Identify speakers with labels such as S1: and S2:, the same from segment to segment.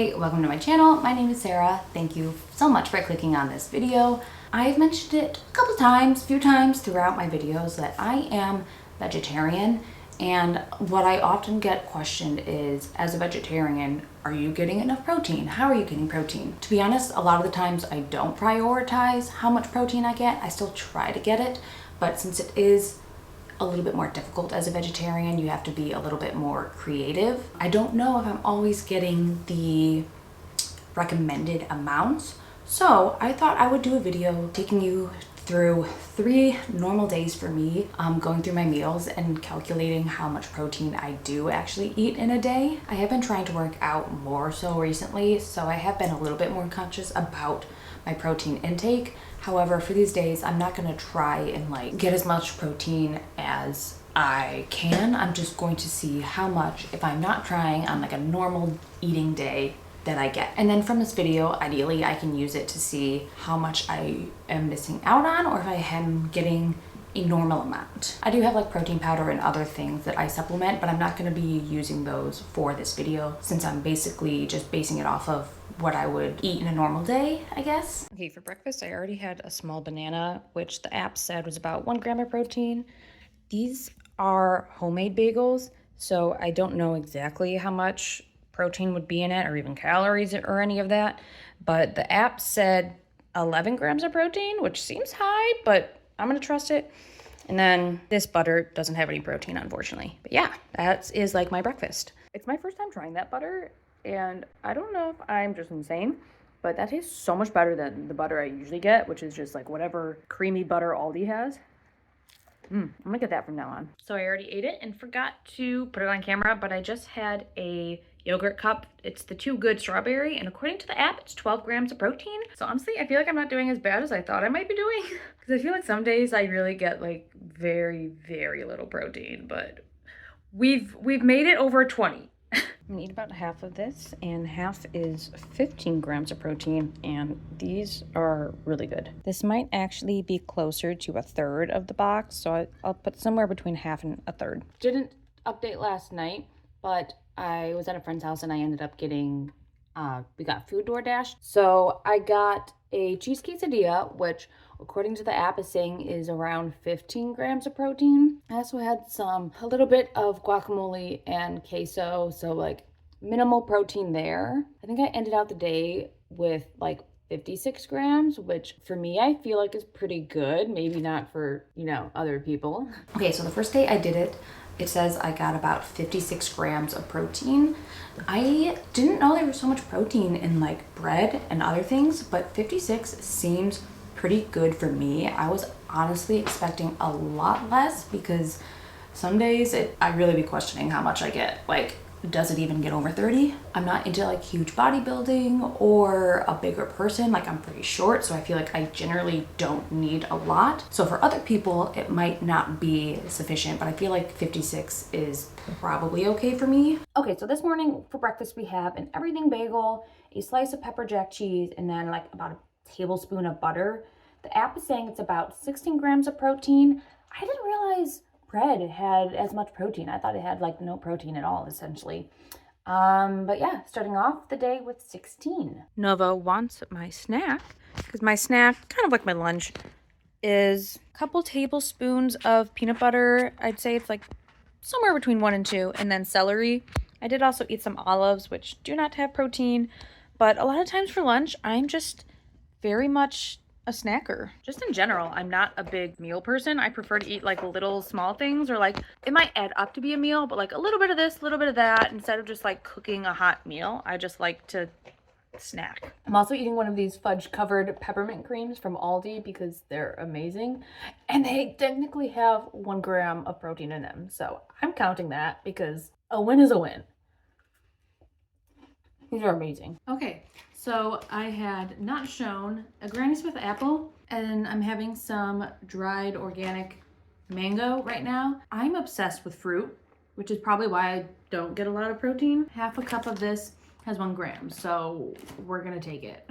S1: Hi, welcome to my channel. My name is Sarah. Thank you so much for clicking on this video. I've mentioned it a few times throughout my videos that I am vegetarian, and what I often get questioned is, as a vegetarian, are you getting enough protein? How are you getting protein? To be honest, a lot of the times I don't prioritize how much protein I get. I still try to get it, but since it is a little bit more difficult as a vegetarian, you have to be a little bit more creative. I don't know if I'm always getting the recommended amounts, so I thought I would do a video taking you through 3 normal days for me, going through my meals and calculating how much protein I do actually eat in a day. I have been trying to work out more so recently, so I have been a little bit more conscious about my protein intake. However, for these days, I'm not gonna try and get as much protein as I can. I'm just going to see how much, if I'm not trying on a normal eating day, that I get. And then from this video, ideally, I can use it to see how much I am missing out on, or if I am getting a normal amount. I do have protein powder and other things that I supplement, but I'm not going to be using those for this video since I'm basically just basing it off of what I would eat in a normal day, I guess. Okay, for breakfast, I already had a small banana, which the app said was about 1 gram of protein. These are homemade bagels, so I don't know exactly how much protein would be in it or even calories or any of that, but the app said 11 grams of protein, which seems high, but I'm gonna trust it. And then this butter doesn't have any protein, unfortunately. But yeah, that is my breakfast. It's my first time trying that butter, and I don't know if I'm just insane, but that tastes so much better than the butter I usually get, which is just whatever creamy butter Aldi has. I'm gonna get that from now on. So I already ate it and forgot to put it on camera, but I just had a yogurt cup. It's the Too Good strawberry, and according to the app, it's 12 grams of protein. So honestly, I feel like I'm not doing as bad as I thought I might be doing. Because I feel like some days I really get very, very little protein, but we've made it over 20. I'm gonna eat about half of this, and half is 15 grams of protein, and these are really good. This might actually be closer to a third of the box, so I'll put somewhere between half and a third. Didn't update last night, but I was at a friend's house and I ended up getting, we got food DoorDash. So I got a cheese quesadilla, which according to the app is saying is around 15 grams of protein. I also had a little bit of guacamole and queso, so minimal protein there. I think I ended out the day with 56 grams, which for me, I feel like is pretty good. Maybe not for, other people. Okay, so the first day I did it, it says I got about 56 grams of protein. I didn't know there was so much protein in bread and other things, but 56 seems pretty good for me. I was honestly expecting a lot less because some days I really be questioning how much I get. Does it even get over 30? I'm not into huge bodybuilding or a bigger person. I'm pretty short, so I feel I generally don't need a lot. So for other people, it might not be sufficient, but I feel 56 is probably okay for me. Okay, so this morning for breakfast, we have an everything bagel, a slice of pepper jack cheese, and then about a tablespoon of butter. The app is saying it's about 16 grams of protein. I didn't realize bread had as much protein. I thought it had no protein at all, essentially. But yeah, starting off the day with 16. Nova wants my snack, because my snack, kind of like my lunch, is a couple tablespoons of peanut butter. I'd say it's somewhere between 1 and 2, and then celery. I did also eat some olives, which do not have protein, but a lot of times for lunch, I'm just very much a snacker. Just in general, I'm not a big meal person. I prefer to eat little small things, or it might add up to be a meal, but a little bit of this, a little bit of that, instead of just cooking a hot meal. I just like to snack. I'm also eating one of these fudge covered peppermint creams from Aldi because they're amazing, and they technically have 1 gram of protein in them, so I'm counting that because a win is a win. These are amazing. Okay, so I had not shown a Granny Smith apple, and I'm having some dried organic mango right now. I'm obsessed with fruit, which is probably why I don't get a lot of protein. Half a cup of this has 1 gram, so we're gonna take it.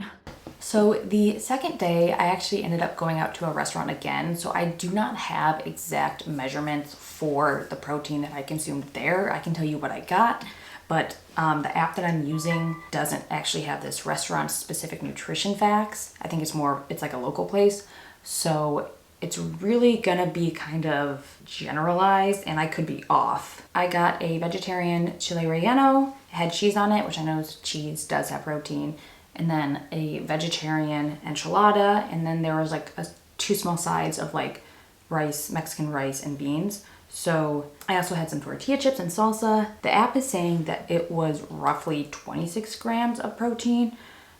S1: So the second day, I actually ended up going out to a restaurant again, so I do not have exact measurements for the protein that I consumed there. I can tell you what I got, but the app that I'm using doesn't actually have this restaurant specific nutrition facts. I think it's like a local place. So it's really gonna be kind of generalized and I could be off. I got a vegetarian chile relleno, it had cheese on it, which I know cheese does have protein, and then a vegetarian enchilada, and then there was like 2 small sides of like rice, Mexican rice and beans. So I also had some tortilla chips and salsa. The app is saying that it was roughly 26 grams of protein.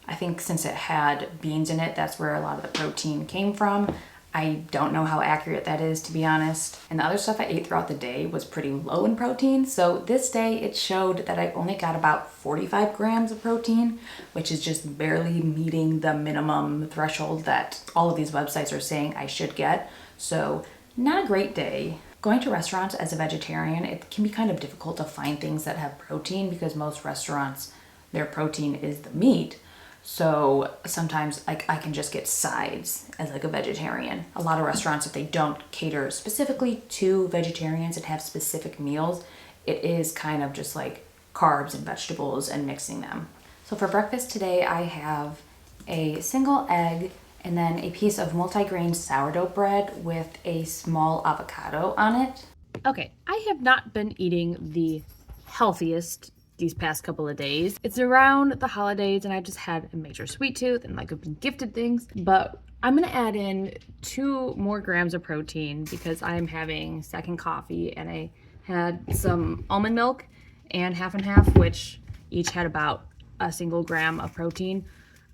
S1: I think since it had beans in it, that's where a lot of the protein came from. I don't know how accurate that is, to be honest. And the other stuff I ate throughout the day was pretty low in protein. So this day it showed that I only got about 45 grams of protein, which is just barely meeting the minimum threshold that all of these websites are saying I should get. So not a great day. Going to restaurants as a vegetarian, it can be kind of difficult to find things that have protein because most restaurants, their protein is the meat. So sometimes I can just get sides as like a vegetarian. A lot of restaurants, if they don't cater specifically to vegetarians and have specific meals, it is kind of just like carbs and vegetables and mixing them. So for breakfast today, I have a single egg and then a piece of multigrain sourdough bread with a small avocado on it.
S2: Okay, I have not been eating the healthiest these past couple of days. It's around the holidays and I just had a major sweet tooth and like I've been gifted things, but I'm gonna add in 2 more grams of protein because I'm having second coffee and I had some almond milk and half and half, which each had about a single gram of protein.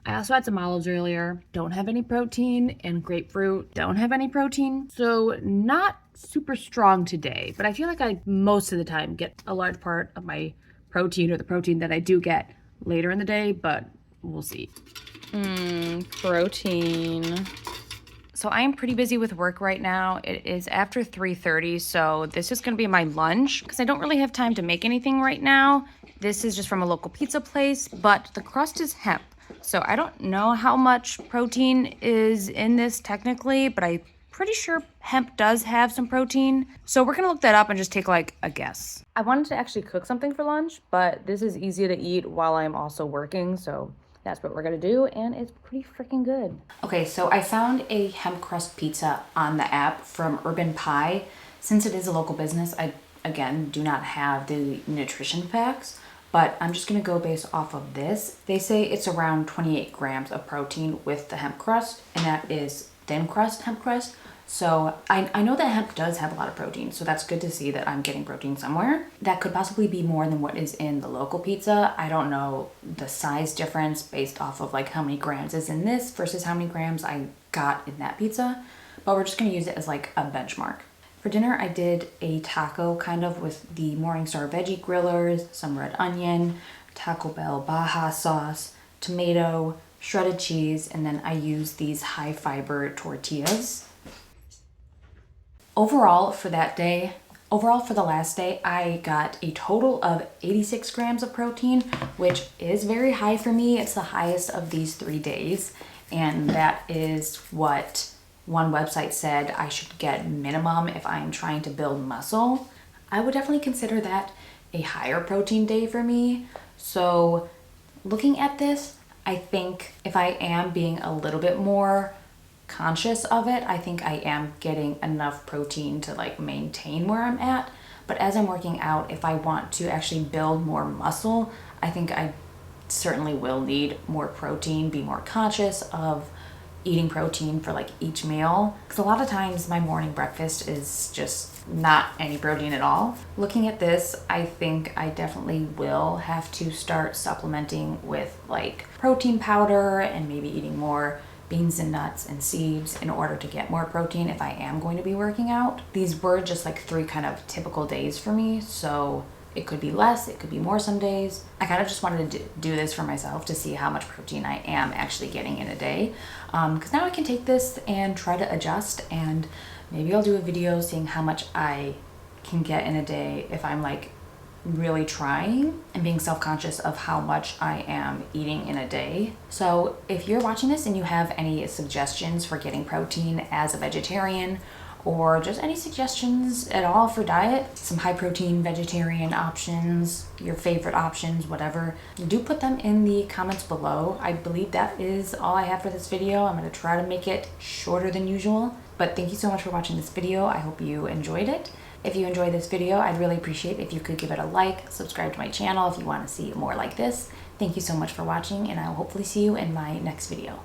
S2: I also had some olives earlier, don't have any protein, and grapefruit, don't have any protein. So not super strong today, but I feel like I most of the time get a large part of my protein, or the protein that I do get, later in the day, but we'll see.
S1: Protein. So I am pretty busy with work right now. It is after 3:30, so this is gonna be my lunch because I don't really have time to make anything right now. This is just from a local pizza place, but the crust is hemp. So I don't know how much protein is in this technically, but I'm pretty sure hemp does have some protein. So we're gonna look that up and just take like a guess. I wanted to actually cook something for lunch, but this is easy to eat while I'm also working, so that's what we're gonna do, and it's pretty freaking good. Okay, so I found a hemp crust pizza on the app from Urban Pie. Since it is a local business, I, again, do not have the nutrition facts, but I'm just gonna go based off of this. They say it's around 28 grams of protein with the hemp crust, and that is thin crust hemp crust. So I know that hemp does have a lot of protein, so that's good to see that I'm getting protein somewhere. That could possibly be more than what is in the local pizza. I don't know the size difference based off of like how many grams is in this versus how many grams I got in that pizza, but we're just gonna use it as like a benchmark. For dinner, I did a taco kind of with the Morningstar veggie grillers, some red onion, Taco Bell Baja sauce, tomato, shredded cheese, and then I used these high fiber tortillas. Overall for the last day, I got a total of 86 grams of protein, which is very high for me. It's the highest of these 3 days, and that is what one website said I should get minimum if I'm trying to build muscle. I would definitely consider that a higher protein day for me. So looking at this, I think if I am being a little bit more conscious of it, I think I am getting enough protein to like maintain where I'm at. But as I'm working out, if I want to actually build more muscle, I think I certainly will need more protein, be more conscious of eating protein for like each meal, because a lot of times my morning breakfast is just not any protein at all. Looking at this, I think I definitely will have to start supplementing with like protein powder and maybe eating more beans and nuts and seeds in order to get more protein if I am going to be working out. These were just like 3 kind of typical days for me, so it could be less, it could be more some days. I kind of just wanted to do this for myself to see how much protein I am actually getting in a day, because now I can take this and try to adjust, and maybe I'll do a video seeing how much I can get in a day if I'm like really trying and being self-conscious of how much I am eating in a day. So if you're watching this and you have any suggestions for getting protein as a vegetarian, or just any suggestions at all for diet, some high protein vegetarian options, your favorite options, whatever, do put them in the comments below. I believe that is all I have for this video. I'm going to try to make it shorter than usual, but thank you so much for watching this video. I hope you enjoyed it. If you enjoyed this video, I'd really appreciate if you could give it a like, subscribe to my channel if you want to see more like this. Thank you so much for watching, and I will hopefully see you in my next video.